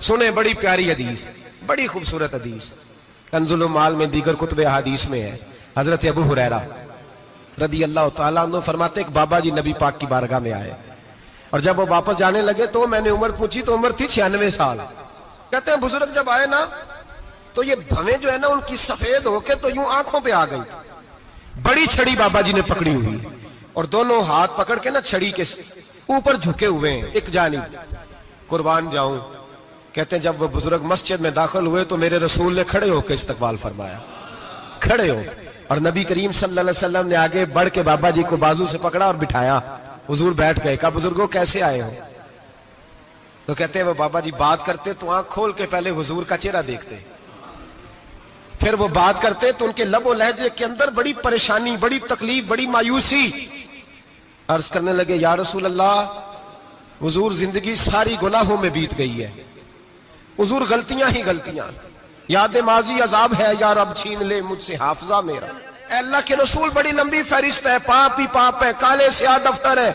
सुने बड़ी प्यारी हदीस, बड़ी खूबसूरत हदीस, कंजुल माल में दीगर कुतुब हदीस में है। हजरत अबू हुरैरा रदी अल्लाह तआला अन्हु फरमाते एक बाबा जी नबी पाक की बारगाह में आए और जब वो वापस जाने लगे तो मैंने उम्र पूछी तो उम्र थी 96 साल। कहते हैं बुजुर्ग जब आए ना तो ये भवें जो है ना उनकी सफेद होके तो यूं आंखों पे आ गई। बड़ी छड़ी बाबा जी ने पकड़ी हुई और दोनों हाथ पकड़ के ना छड़ी के ऊपर झुके हुए हैं एक जानिब। कुर्बान जाऊं, कहते हैं जब वो बुजुर्ग मस्जिद में दाखिल हुए तो मेरे रसूल ने खड़े होकर इस्तकबाल फरमाया, खड़े हो, और नबी करीम सल्लल्लाहु अलैहि वसल्लम ने आगे बढ़ के बाबा जी को बाजू से पकड़ा और बिठाया। हुजूर बैठ गए। कहा बुजुर्गों कैसे आए हो? तो कहते हैं वो बाबा जी बात करते तो आंख खोल के पहले हुजूर का चेहरा देखते, फिर वो बात करते तो उनके लबो लहजे के अंदर बड़ी परेशानी, बड़ी तकलीफ, बड़ी मायूसी। अर्ज करने लगे या रसूल अल्लाह, हुजूर जिंदगी सारी गुनाहों में बीत गई है, हुजूर गलतियां ही गलतियां, याद माजी अजाब है, यार अब छीन ले मुझसे हाफजा मेरा। अल्लाह के रसूल बड़ी लंबी फहरिस्त है, पाप ही पाप है, काले स्याह दफ्तर है।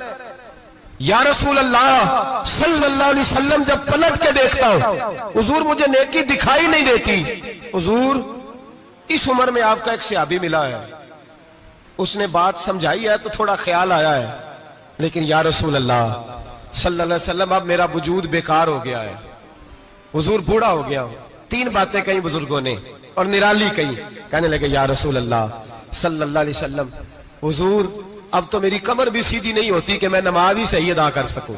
या रसूल अल्लाह सल्लल्लाहु अलैहि वसल्लम जब पलट के देखता हूं हुजूर मुझे नेकी दिखाई नहीं देती। हुजूर इस उम्र में आपका एक सहाबी मिला है, उसने बात समझाई है तो थोड़ा ख्याल आया है, लेकिन या रसूल अल्लाह सल्लल्लाहु अलैहि वसल्लम अब मेरा वजूद बेकार हो गया है, हुजूर बूढ़ा हो गया हूं। 3 बातें कही बुजुर्गों ने और निराली कही। कहने लगे या रसूल अल्लाह सल्लल्लाहु अलैहि वसल्लम, हुजूर अब तो मेरी कमर भी सीधी नहीं होती कि मैं नमाज ही सही अदा कर सकूं,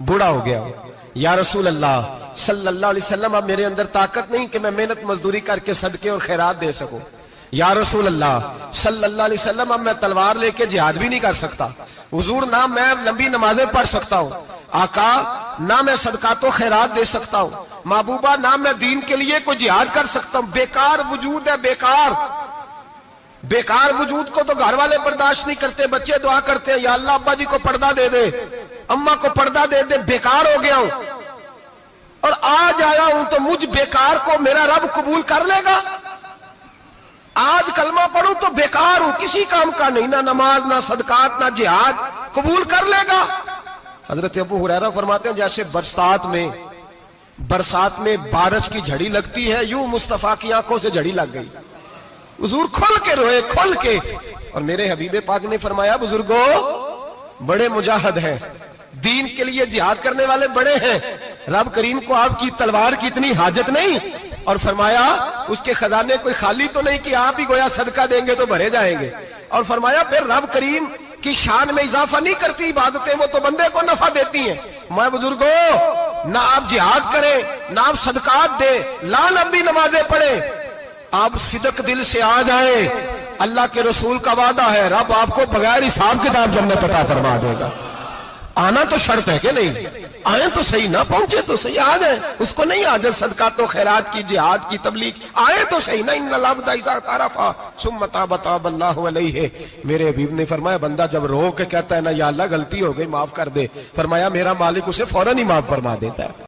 बूढ़ा हो गया हूं। या रसूल अल्लाह सल्लल्लाहु अलैहि वसल्लम अब मेरे अंदर ताकत नहीं कि मैं मेहनत मजदूरी करके सदके और खैरात दे सकूं। या रसूल अल्लाह सल्लल्लाहु अलैहि वसल्लम अब मैं तलवार लेके जिहाद भी नहीं कर सकता। हुजूर ना मैं लंबी नमाजें पढ़ सकता हूं, आका ना मैं सदकातो खैरात दे सकता हूं, महबूबा ना मैं दीन के लिए कोई जिहाद कर सकता हूं। बेकार वजूद है, बेकार बेकार वजूद को तो घर वाले बर्दाश्त नहीं करते, बच्चे दुआ करते हैं या अल्लाह अब्बा जी को पर्दा दे दे, अम्मा को पर्दा दे दे, बेकार हो गया हूं और आज आया हूं तो मुझ बेकार को मेरा रब कबूल कर लेगा। आज कलमा पढ़ूं तो बेकार हूं, किसी काम का नहीं, ना नमाज ना सदकात ना जिहाद, कबूल कर लेगा। हजरत अबू हुरैरा फरमाते हैं जैसे बरसात में बारिश की झड़ी लगती है, यूं मुस्तफा की आंखों से झड़ी लग गई। हुजूर खुल के रोए, खुल के। और मेरे हबीबे पाक ने फरमाया बुजुर्गों बड़े मुजाहिद हैं, दीन के लिए जिहाद करने वाले बड़े हैं, रब करीम को आपकी तलवार की इतनी हाजत नहीं। और फरमाया उसके खजाने कोई खाली तो नहीं कि आप ही गोया सदका देंगे तो भरे जाएंगे। और फरमाया फिर रब करीम की शान में इजाफा नहीं करती इबादतें, वो तो बंदे को नफा देती हैं। मैं बुजुर्गों ना आप जिहाद करें, ना आप सदकात दे, ना लंबी नमाजें पढ़े, आप सिदक दिल से आ जाए, अल्लाह के रसूल का वादा है रब आपको बगैर हिसाब किताब जन्नत अता फरमा देगा। आना तो शर्त है कि नहीं, आए तो सही, ना पहुंचे तो सही, आ जाए, उसको नहीं आदत सदकात तो खैरात की, जिहाद की, तबलीग, आए तो सही ना। मेरे हबीब ने फरमाया बंदा जब रो के कहता है ना या अल्लाह गलती हो गई माफ कर दे, फरमाया मेरा मालिक उसे फौरन ही माफ फरमा देता है।